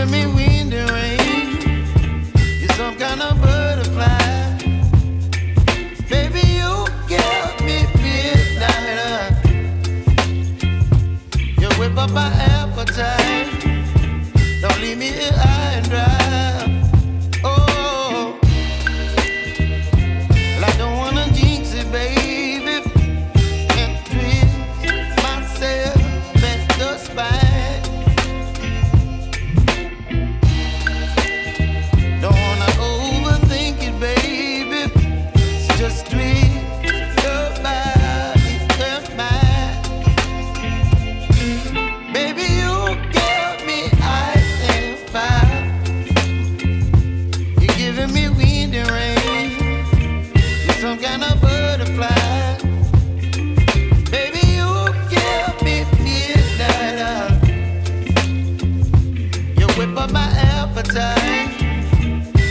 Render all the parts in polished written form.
giving me wind and rain. You're some kind of butterfly. Baby, you give me midnight. You whip up my appetite. Don't leave me here high and dry. Oh, well, I don't wanna jinx it, baby, and twist myself at the spine. Don't wanna overthink it, baby. It's just twist your body and mine. Baby, you give me ice and fire. You're giving me wind and rain. You're some kind of butterfly. Baby, you give me midnight. You whip up my appetite.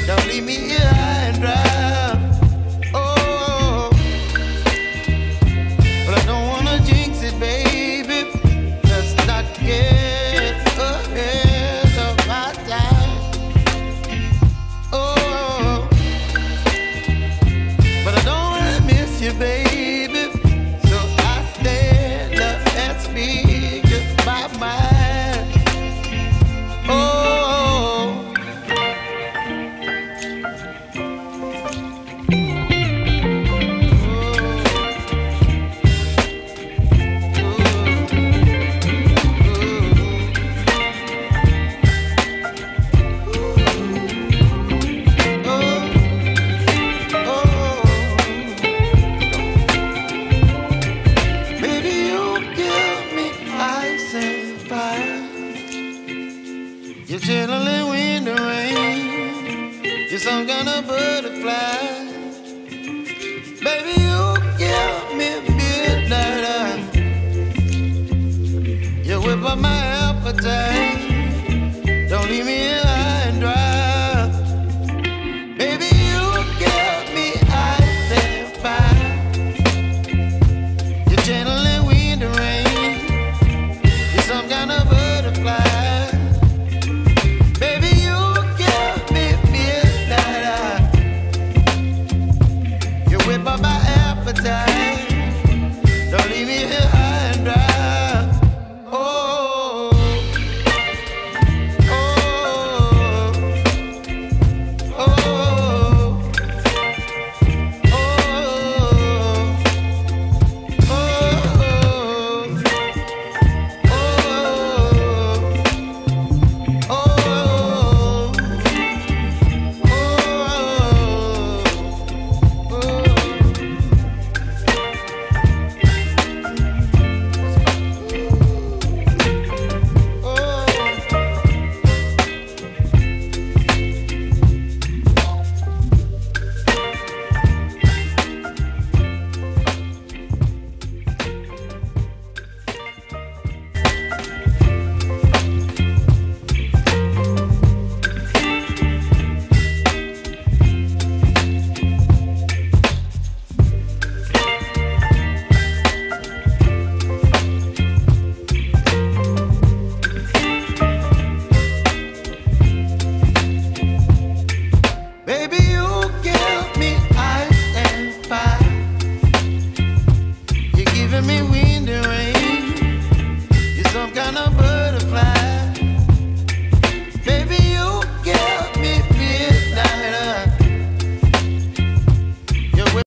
Don't leave me here high and dry. Oh, but I don't wanna jinx it, baby. Let's not get ahead of my time. Oh, but I don't wanna miss you, baby. So I stand up and speak my mind. Oh. Baby, you give me ice and fire. You're chilling wind and rain. You're some kind of butterfly. Baby, you give me midnight. You whip up my appetite.